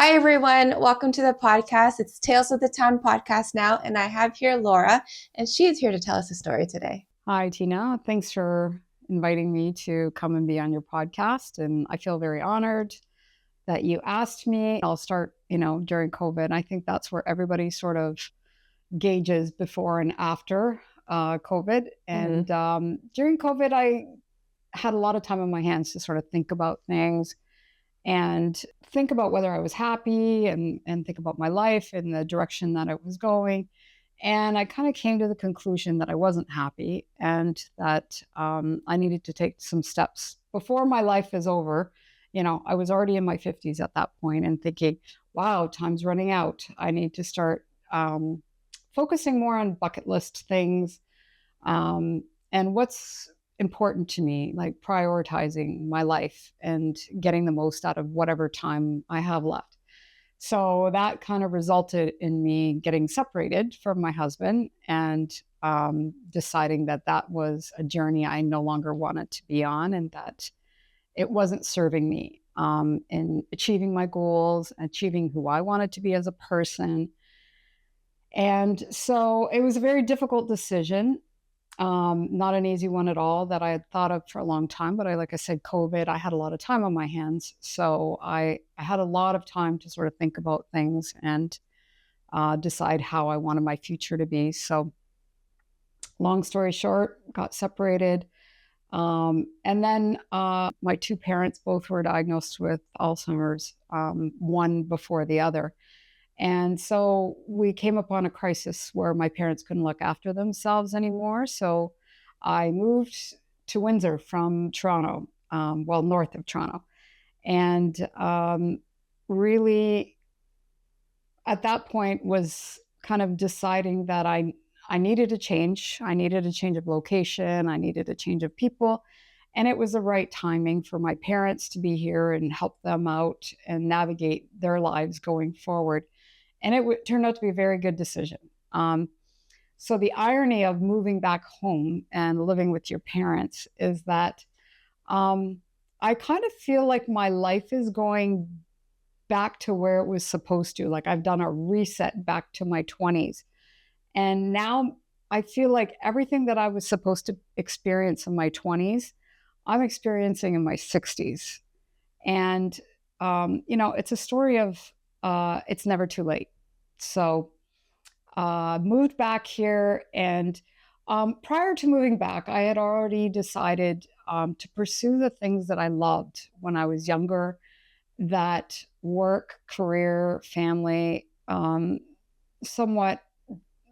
Hi, everyone. Welcome to the podcast. It's Tales of the Town podcast now, and I have here Laura, and she is here to tell us a story today. Hi, Tina. Thanks for inviting me to come and be on your podcast. And I feel very honored that you asked me. I'll start, during COVID. I think that's where everybody sort of gauges before and after COVID. And during COVID, I had a lot of time on my hands to sort of think about things and think about whether I was happy and think about my life and the direction that it was going. And I kind of came to the conclusion that I wasn't happy and that I needed to take some steps before my life is over. I was already in my 50s at that point and thinking, wow, time's running out. I need to start focusing more on bucket list things and what's important to me, like prioritizing my life and getting the most out of whatever time I have left. So that kind of resulted in me getting separated from my husband and deciding that that was a journey I no longer wanted to be on and that it wasn't serving me in achieving my goals, achieving who I wanted to be as a person. And so it was a very difficult decision. Not an easy one at all that I had thought of for a long time, but like I said, COVID, I had a lot of time on my hands. So I had a lot of time to sort of think about things and decide how I wanted my future to be. So long story short, got separated. And then my two parents both were diagnosed with Alzheimer's, one before the other. And so we came upon a crisis where my parents couldn't look after themselves anymore. So I moved to Windsor from Toronto, north of Toronto. And really, at that point, was kind of deciding that I needed a change. I needed a change of location. I needed a change of people. And it was the right timing for my parents to be here and help them out and navigate their lives going forward. And it turned out to be a very good decision. So the irony of moving back home and living with your parents is that I kind of feel like my life is going back to where it was supposed to. Like I've done a reset back to my 20s. And now I feel like everything that I was supposed to experience in my 20s, I'm experiencing in my 60s. And, it's a story of it's never too late. So moved back here. And prior to moving back, I had already decided to pursue the things that I loved when I was younger, that work, career, family, somewhat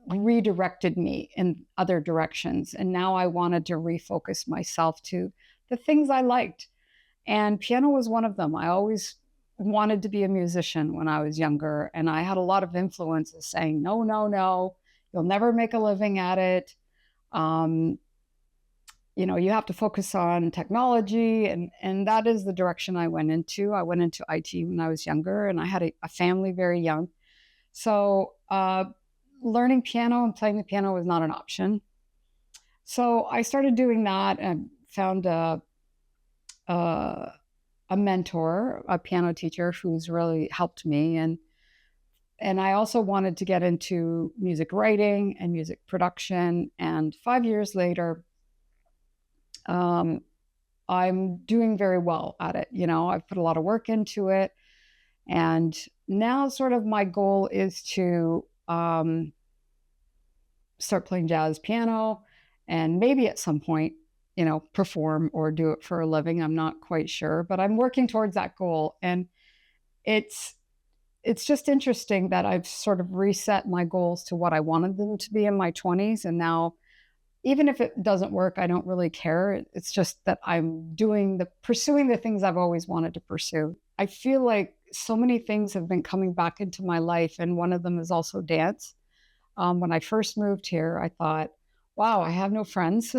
redirected me in other directions. And now I wanted to refocus myself to the things I liked. And piano was one of them. I always wanted to be a musician when I was younger. And I had a lot of influences saying, no, no, no, you'll never make a living at it. You have to focus on technology. And that is the direction I went into. I went into IT when I was younger and I had a family very young. So learning piano and playing the piano was not an option. So I started doing that and found a mentor, a piano teacher who's really helped me. And I also wanted to get into music writing and music production. And 5 years later, I'm doing very well at it. I've put a lot of work into it. And now sort of my goal is to start playing jazz piano and maybe at some point, perform or do it for a living. I'm not quite sure, but I'm working towards that goal. And it's just interesting that I've sort of reset my goals to what I wanted them to be in my 20s. And now, even if it doesn't work, I don't really care. It's just that I'm pursuing the things I've always wanted to pursue. I feel like so many things have been coming back into my life. And one of them is also dance. When I first moved here, I thought, wow, I have no friends.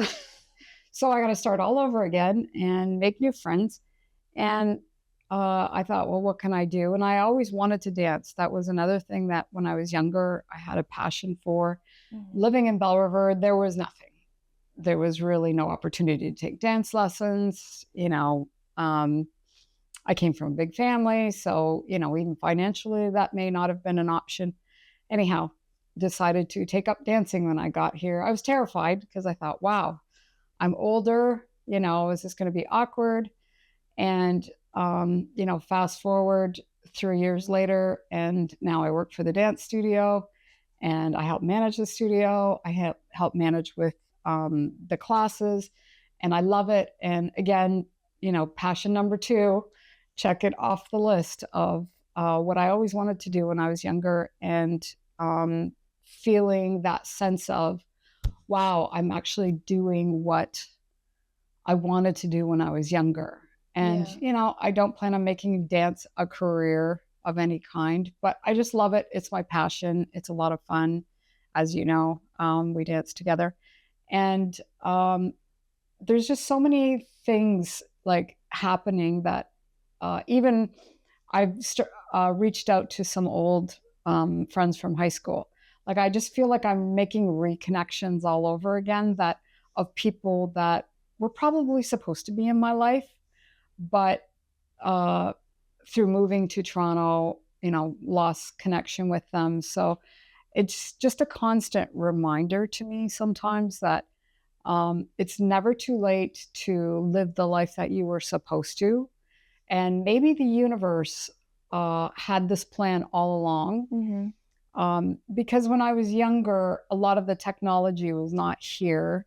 So I got to start all over again and make new friends. And I thought, well, what can I do? And I always wanted to dance. That was another thing that when I was younger, I had a passion for. Living in Belle River, there was nothing. There was really no opportunity to take dance lessons. I came from a big family, so, even financially, that may not have been an option. Anyhow, decided to take up dancing when I got here. I was terrified because I thought, wow, I'm older, is this going to be awkward? And, fast forward 3 years later, and now I work for the dance studio and I help manage the studio. I help manage with the classes, and I love it. And again, passion number 2, check it off the list of what I always wanted to do when I was younger, and feeling that sense of, wow, I'm actually doing what I wanted to do when I was younger. And, I don't plan on making dance a career of any kind, but I just love it. It's my passion. It's a lot of fun. As you know, we dance together. And there's just so many things like happening that even I've reached out to some old friends from high school. Like, I just feel like I'm making reconnections all over again, that of people that were probably supposed to be in my life, but through moving to Toronto, lost connection with them. So it's just a constant reminder to me sometimes that it's never too late to live the life that you were supposed to. And maybe the universe had this plan all along. Because when I was younger, a lot of the technology was not here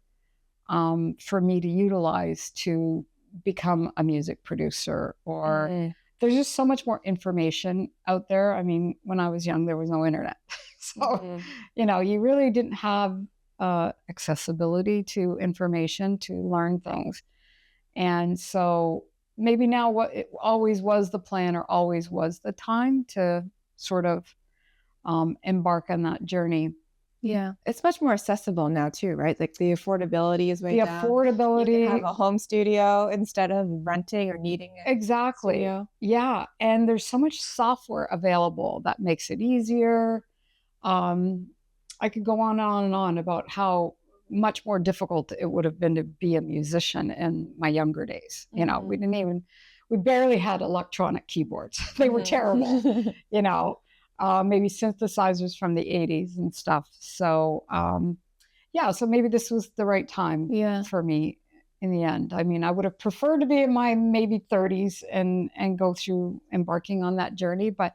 for me to utilize to become a music producer, or there's just so much more information out there. I mean, when I was young, there was no internet. So, you really didn't have accessibility to information to learn things. And so maybe now what it always was the plan, or always was the time to sort of embark on that journey. Yeah, it's much more accessible now too, right? Like the affordability is way down. Affordability. You can have a home studio instead of renting or needing it. Exactly. Studio. Yeah, and there's so much software available that makes it easier. I could go on and on about how much more difficult it would have been to be a musician in my younger days. We barely had electronic keyboards. They were terrible. Maybe synthesizers from the 80s and stuff. So, so maybe this was the right time for me in the end. I mean, I would have preferred to be in my maybe 30s and go through embarking on that journey. But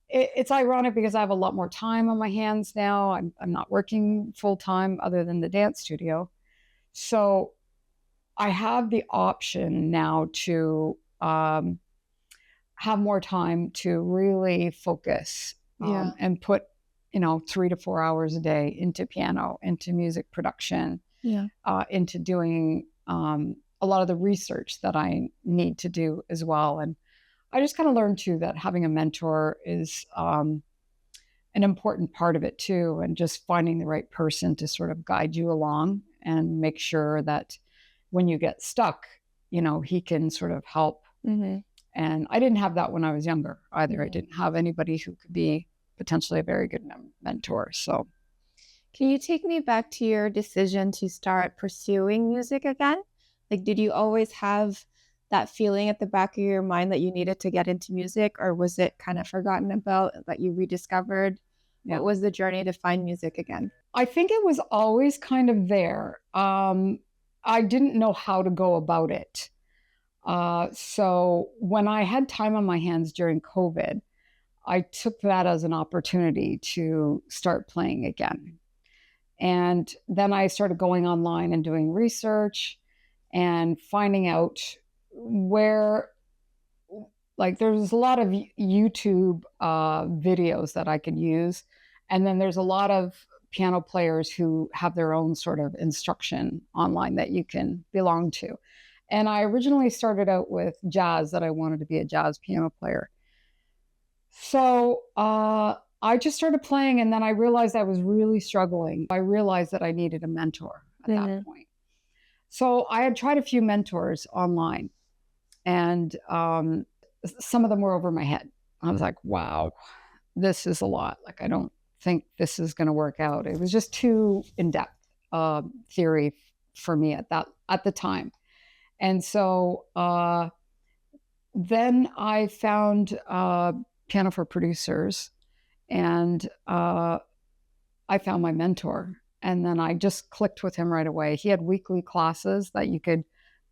it's ironic because I have a lot more time on my hands now. I'm not working full time other than the dance studio. So I have the option now to have more time to really focus and put 3 to 4 hours a day into piano, into music production, into doing a lot of the research that I need to do as well. And I just kind of learned too that having a mentor is an important part of it too, and just finding the right person to sort of guide you along and make sure that when you get stuck, he can sort of help. And I didn't have that when I was younger either. I didn't have anybody who could be potentially a very good mentor. So, can you take me back to your decision to start pursuing music again? Like, did you always have that feeling at the back of your mind that you needed to get into music, or was it kind of forgotten about that you rediscovered? What was the journey to find music again? I think it was always kind of there. I didn't know how to go about it. So when I had time on my hands during COVID, I took that as an opportunity to start playing again. And then I started going online and doing research and finding out where, like, there's a lot of YouTube videos that I could use. And then there's a lot of piano players who have their own sort of instruction online that you can belong to. And I originally started out with jazz, that I wanted to be a jazz piano player. So I just started playing, and then I realized I was really struggling. I realized that I needed a mentor at that point. So I had tried a few mentors online, and some of them were over my head. I was like, wow, this is a lot. Like, I don't think this is going to work out. It was just too in-depth theory for me at the time. And so then I found Piano for Producers, and I found my mentor. And then I just clicked with him right away. He had weekly classes that you could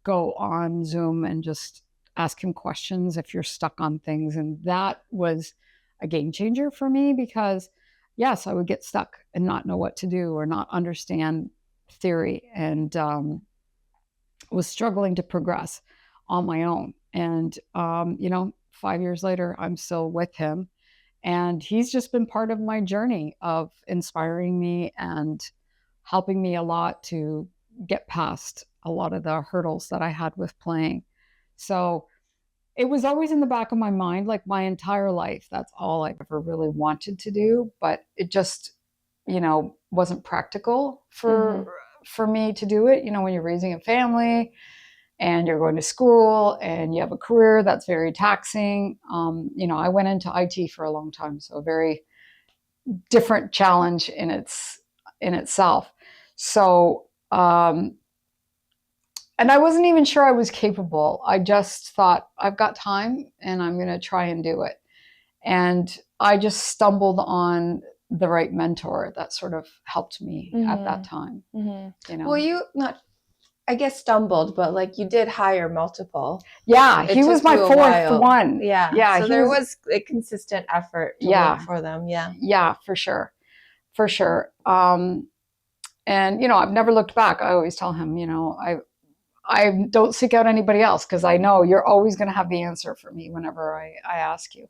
go on Zoom and just ask him questions if you're stuck on things. And that was a game changer for me, because yes, I would get stuck and not know what to do or not understand theory, and was struggling to progress on my own. And, 5 years later, I'm still with him. And he's just been part of my journey of inspiring me and helping me a lot to get past a lot of the hurdles that I had with playing. So it was always in the back of my mind, like my entire life. That's all I've ever really wanted to do. But it just, wasn't practical for me to do it. When you're raising a family and you're going to school and you have a career that's very taxing. I went into IT for a long time, so a very different challenge in itself. So, and I wasn't even sure I was capable. I just thought, I've got time and I'm going to try and do it. And I just stumbled on the right mentor that sort of helped me at that time. Well, you not, I guess, stumbled, but like you did hire multiple. Yeah, he was my fourth one. Yeah. So there was a consistent effort to work for them. Yeah, for sure. And I've never looked back. I always tell him, I don't seek out anybody else, because I know you're always going to have the answer for me whenever I ask you.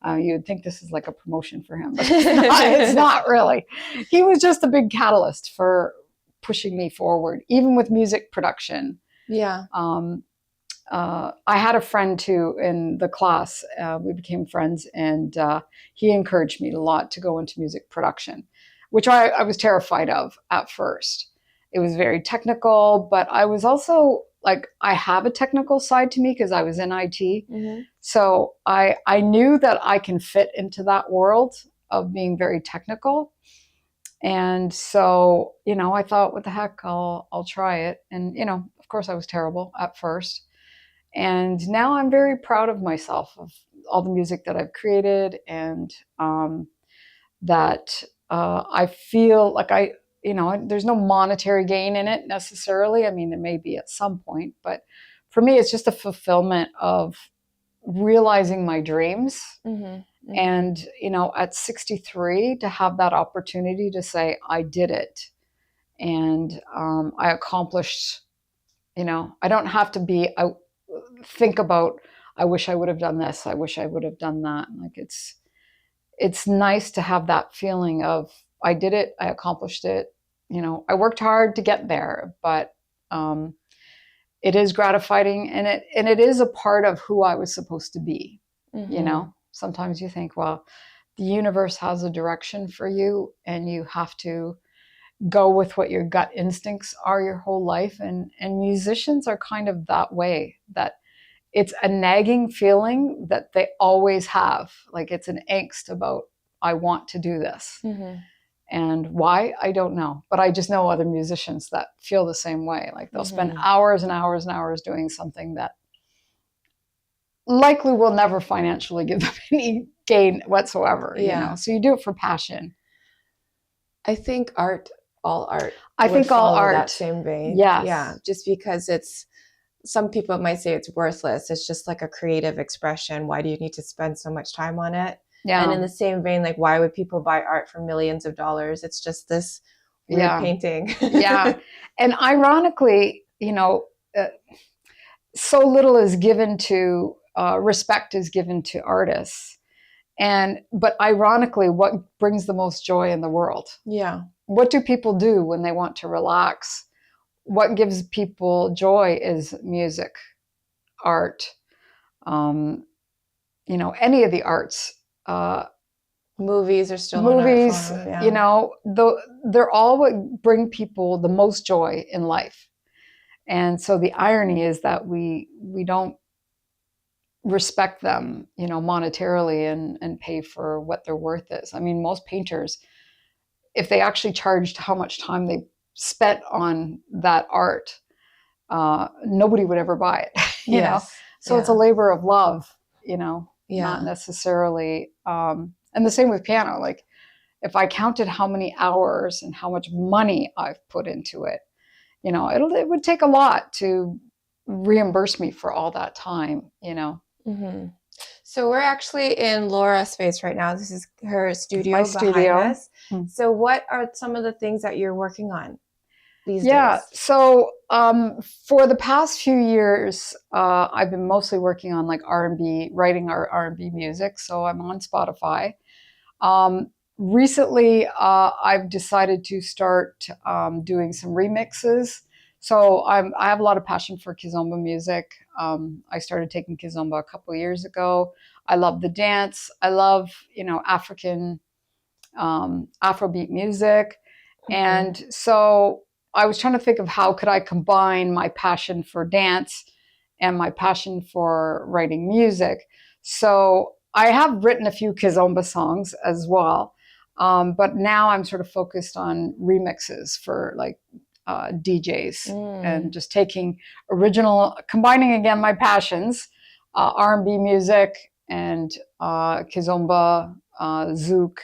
You'd think this is like a promotion for him, but it's not really. He was just a big catalyst for pushing me forward, even with music production. Yeah. I had a friend too in the class. We became friends, and he encouraged me a lot to go into music production, which I was terrified of at first. It was very technical, but I was also like, I have a technical side to me because I was in IT. So I knew that I can fit into that world of being very technical. And so, I thought, what the heck, I'll try it. And, of course I was terrible at first. And now I'm very proud of myself, of all the music that I've created, and that I feel like there's no monetary gain in it necessarily. I mean, there may be at some point, but for me, it's just a fulfillment of realizing my dreams. And, at 63, to have that opportunity to say, I did it. And I accomplished, I don't have to think about, I wish I would have done this. I wish I would have done that. Like, it's nice to have that feeling of, I did it. I accomplished it. I worked hard to get there, but it is gratifying, and it is a part of who I was supposed to be. Sometimes you think, well, the universe has a direction for you, and you have to go with what your gut instincts are your whole life. And musicians are kind of that way, that it's a nagging feeling that they always have. Like, it's an angst about, I want to do this. And why, I don't know. But I just know other musicians that feel the same way. Like, they'll spend hours and hours and hours doing something that likely will never financially give them any gain whatsoever. So you do it for passion. I think all art. I think all art. That same vein. Yes. Yeah. Just because some people might say it's worthless. It's just like a creative expression. Why do you need to spend so much time on it? Yeah. And in the same vein, like, why would people buy art for millions of dollars? It's just this weird painting. Yeah. And ironically, so little is given to, respect is given to artists. But ironically, what brings the most joy in the world? Yeah. What do people do when they want to relax? What gives people joy is music, art, any of the arts. Movies are still movies, they're all what bring people the most joy in life. And so the irony is that we don't respect them, monetarily and pay for what their worth is. I mean, most painters, if they actually charged how much time they spent on that art, nobody would ever buy it. You know, So it's a labor of love, not Yeah. necessarily. And the same with piano. Like if I counted how many hours and how much money I've put into it, it would take a lot to reimburse me for all that time, Mm-hmm. So we're actually in Laura's space right now. This is her studio My behind studio. us. So what are some of the things that you're working on these Yeah. days? So for the past few years, I've been mostly working on like R&B, writing our R&B music. So I'm on Spotify. Recently, I've decided to start doing some remixes. So I have a lot of passion for Kizomba music. I started taking Kizomba a couple of years ago. I love the dance. I love, African Afrobeat music. And so I was trying to think of how could I combine my passion for dance and my passion for writing music. So I have written a few Kizomba songs as well. But now I'm sort of focused on remixes for like DJs and just taking combining again my passions, R&B music and Kizomba, Zouk,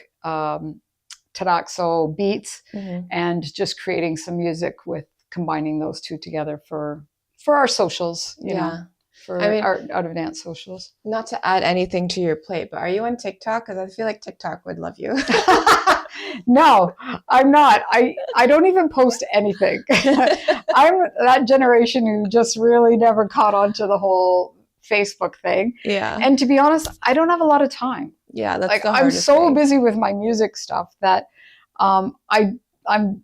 Taraxo beats, and just creating some music with combining those two together for our socials, for our out of dance socials. Not to add anything to your plate, but are you on TikTok? Because I feel like TikTok would love you. No, I'm not. I don't even post anything. I'm that generation who just really never caught on to the whole Facebook thing. Yeah. And to be honest, I don't have a lot of time. Yeah, that's like the hardest I'm so thing. busy with my music stuff that I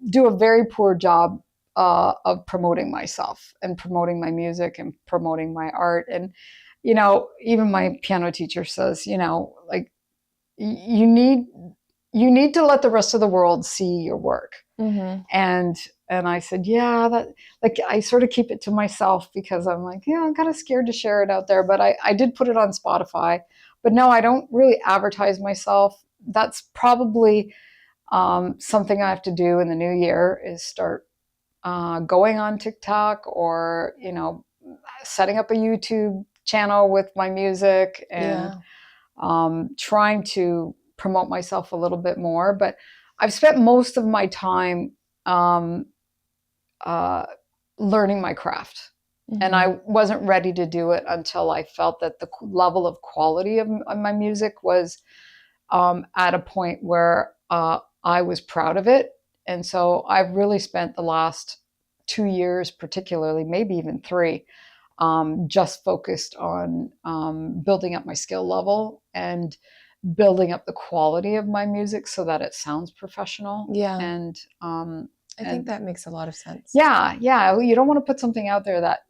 do a very poor job of promoting myself and promoting my music and promoting my art. And even my piano teacher says, like you need to let the rest of the world see your work. And I said, yeah, that like I sort of keep it to myself because I'm like, I'm kind of scared to share it out there. But I did put it on Spotify. But no, I don't really advertise myself. That's probably something I have to do in the new year is start going on TikTok or, setting up a YouTube channel with my music and trying to promote myself a little bit more. But I've spent most of my time learning my craft. And I wasn't ready to do it until I felt that the level of quality of my music was at a point where I was proud of it. And so I've really spent the last 2 years, particularly, maybe even 3, just focused on building up my skill level and building up the quality of my music so that it sounds professional. Yeah. And I think that makes a lot of sense. Yeah. You don't want to put something out there that,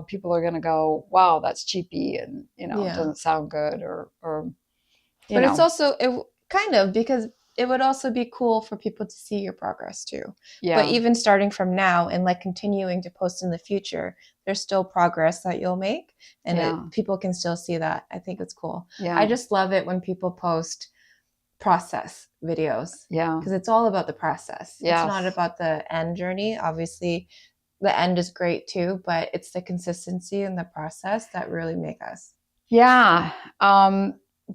people are going to go, wow, that's cheapy and, it doesn't sound good or but it's also kind of because it would also be cool for people to see your progress too. Yeah. But even starting from now and like continuing to post in the future, there's still progress that you'll make and people can still see that. I think it's cool. Yeah. I just love it when people post process videos. Yeah. Because it's all about the process. Yes. It's not about the end journey. Obviously, the end is great too, but it's the consistency and the process that really make us. Yeah.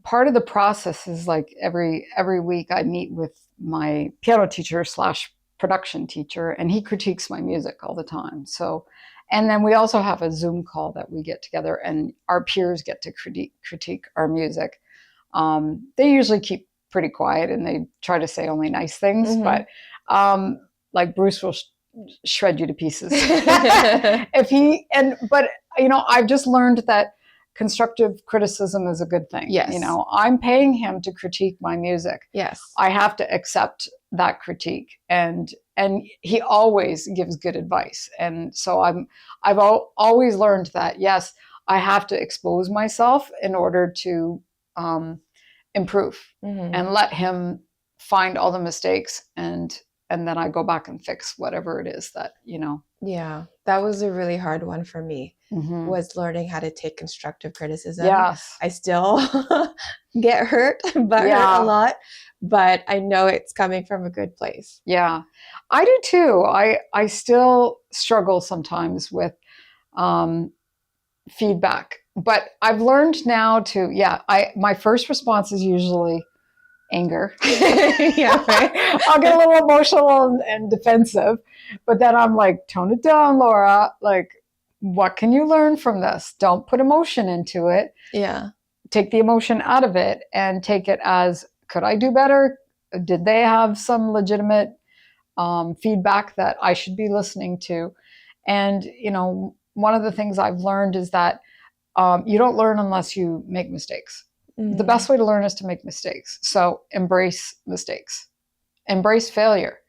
Part of the process is like every week I meet with my piano teacher / production teacher, and he critiques my music all the time. So, and then we also have a Zoom call that we get together and our peers get to critique our music. They usually keep pretty quiet and they try to say only nice things, but like Bruce will shred you to pieces. But I've just learned that constructive criticism is a good thing. Yes. I'm paying him to critique my music. Yes. I have to accept that critique, and he always gives good advice. And so I've always learned that yes, I have to expose myself in order to improve and let him find all the mistakes and then I go back and fix whatever it is that, Yeah, that was a really hard one for me, was learning how to take constructive criticism. Yes. I still get hurt a lot, but I know it's coming from a good place. Yeah, I do too. I still struggle sometimes with feedback but I've learned now to, my first response is usually anger. Yeah, right. I'll get a little emotional and defensive, but then I'm like, tone it down, Laura. Like, what can you learn from this? Don't put emotion into it. Yeah. Take the emotion out of it and take it as, could I do better? Did they have some legitimate feedback that I should be listening to? And, you know, one of the things I've learned is that you don't learn unless you make mistakes. The best way to learn is to make mistakes. So embrace mistakes, embrace failure,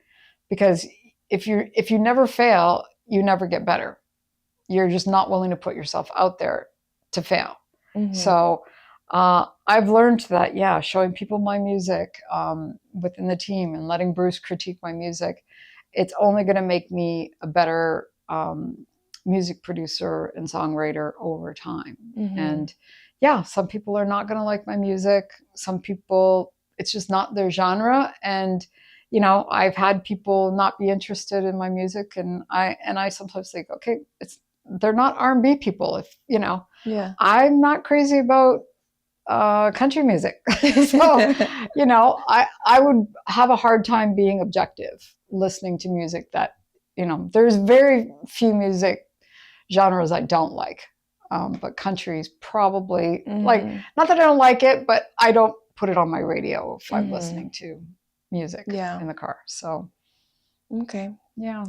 because if you never fail, you never get better. You're just not willing to put yourself out there to fail. So I've learned that, showing people my music within the team and letting Bruce critique my music, it's only going to make me a better music producer and songwriter over time. And some people are not going to like my music. Some people, it's just not their genre. And, you know, I've had people not be interested in my music. And I sometimes think, okay, they're not R&B people. If, you know, I'm not crazy about country music. So, you know, I would have a hard time being objective listening to music that, you know, there's very few music genres I don't like. But country is probably like, not that I don't like it, but I don't put it on my radio if I'm listening to music in the car. So, okay. Yeah.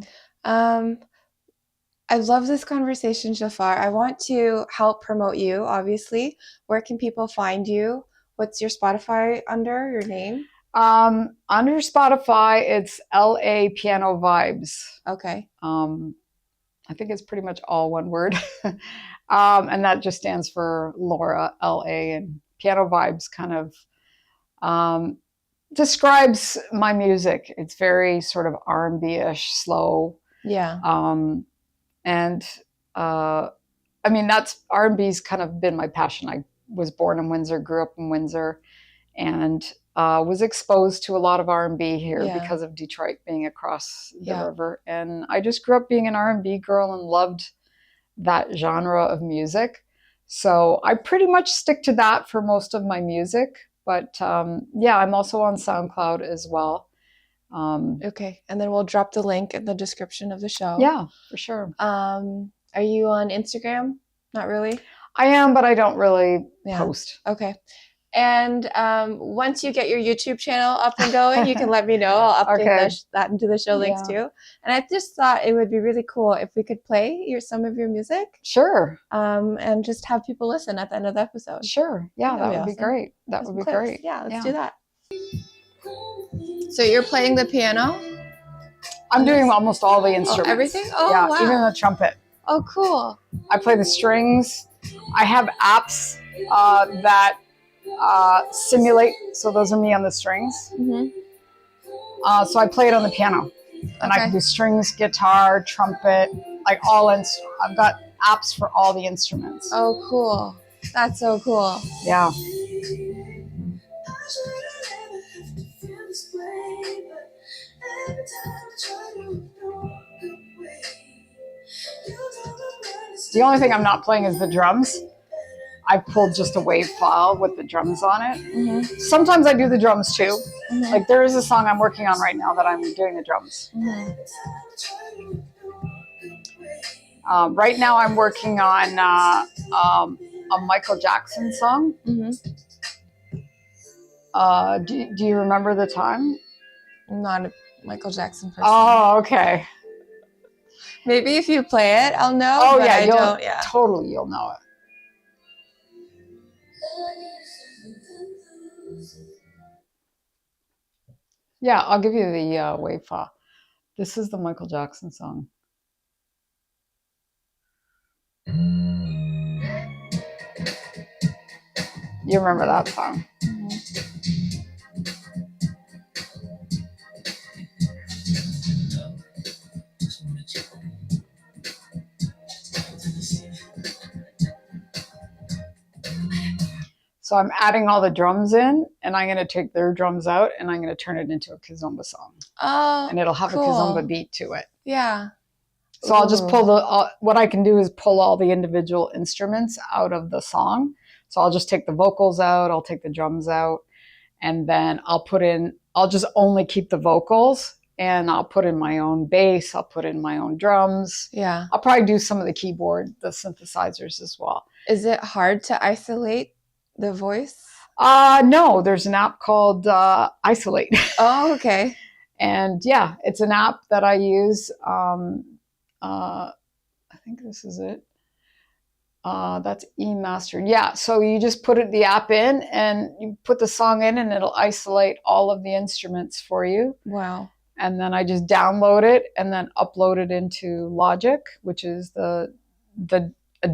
I love this conversation so far. I want to help promote you, obviously. Where can people find you? What's your Spotify under, your name? Under Spotify, it's LA Piano Vibes. Okay. I think it's pretty much all one word. And that just stands for Laura, LA, and Piano Vibes kind of describes my music. It's very sort of R&B-ish, slow. Yeah. And I mean, that's R&B's kind of been my passion. I was born in Windsor, grew up in Windsor, and was exposed to a lot of R&B here because of Detroit being across the river. And I just grew up being an R&B girl and loved that genre of music. So I pretty much stick to that for most of my music. But I'm also on SoundCloud as well. Okay. And then we'll drop the link in the description of the show. Yeah, for sure. Are you on Instagram? Not really? I am, but I don't really post. Okay. And once you get your YouTube channel up and going, you can let me know. I'll update that into the show links too. And I just thought it would be really cool if we could play some of your music. Sure. And just have people listen at the end of the episode. Sure. Yeah, that would be great. That would be great. Yeah, let's do that. So you're playing the piano? I'm doing almost all the instruments. Everything? Oh, yeah, wow. Even the trumpet. Oh, cool. I play the strings. I have apps that simulate. So those are me on the strings. So I play it on the piano. And I can do strings, guitar, trumpet, like all I've got apps for all the instruments. Oh, cool. That's so cool. Yeah. The only thing I'm not playing is the drums. I pulled just a WAV file with the drums on it. Sometimes I do the drums too. Like there is a song I'm working on right now that I'm doing the drums. Right now I'm working on a Michael Jackson song. Do you remember the time? I'm not a Michael Jackson person. Oh, okay. Maybe if you play it, I'll know. Oh, but yeah, I don't. Yeah, totally, you'll know it. Yeah, I'll give you the WAV file. This is the Michael Jackson song. You remember that song? So I'm adding all the drums in, and I'm going to take their drums out, and I'm going to turn it into a Kizomba song. Oh, and it'll have cool. a Kizomba beat to it. Yeah. So I'll just Ooh. pull what I can do is pull all the individual instruments out of the song. So I'll just take the vocals out, I'll take the drums out, and then I'll just only keep the vocals, and I'll put in my own bass, I'll put in my own drums. Yeah. I'll probably do some of the keyboard, the synthesizers as well. Is it hard to isolate the voice? No, there's an app called Isolate. Oh, okay. And yeah, it's an app that I use. I think this is it. That's eMaster. Yeah, so you just put the app in and you put the song in and it'll isolate all of the instruments for you. Wow. And then I just download it and then upload it into Logic, which is the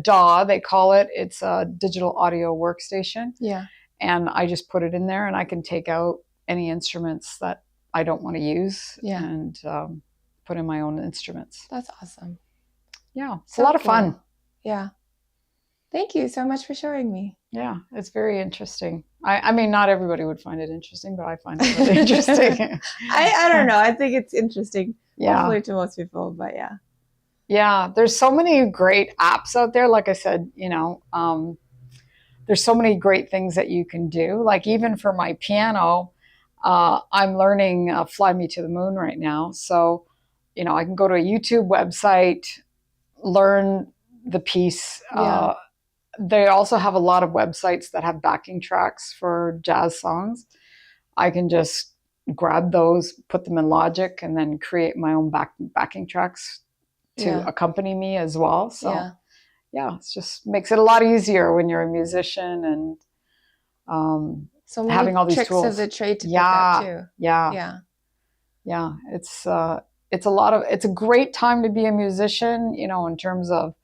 DAW, they call it. It's a digital audio workstation. Yeah. And I just put it in there and I can take out any instruments that I don't want to use and put in my own instruments. That's awesome. Yeah, it's a lot of fun. Yeah. Thank you so much for showing me. Yeah, it's very interesting. I mean, not everybody would find it interesting, but I find it really interesting. I don't know. I think it's interesting. Yeah. Hopefully to most people, but yeah. Yeah, there's so many great apps out there. Like I said, there's so many great things that you can do. Like even for my piano, I'm learning Fly Me to the Moon right now. So, I can go to a YouTube website, learn the piece. Yeah. They also have a lot of websites that have backing tracks for jazz songs. I can just grab those, put them in Logic, and then create my own backing tracks to accompany me as well. So yeah, it just makes it a lot easier when you're a musician and so many having all these tricks tools of the trade to pick up too. Yeah. It's a great time to be a musician, in terms of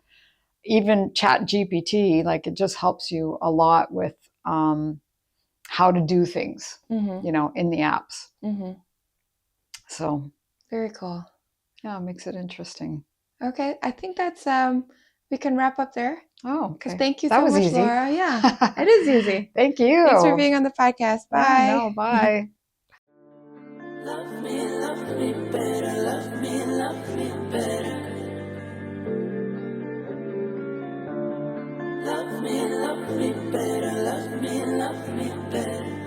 even Chat GPT. Like it just helps you a lot with how to do things, in the apps. Mm-hmm. So very cool. Yeah, it makes it interesting. Okay, I think that's we can wrap up there. Oh, okay. Thank you so much, easy. Laura. Yeah, it is easy. Thank you. Thanks for being on the podcast. Bye. No, bye. Love me better, love me better. Love me better, love me better.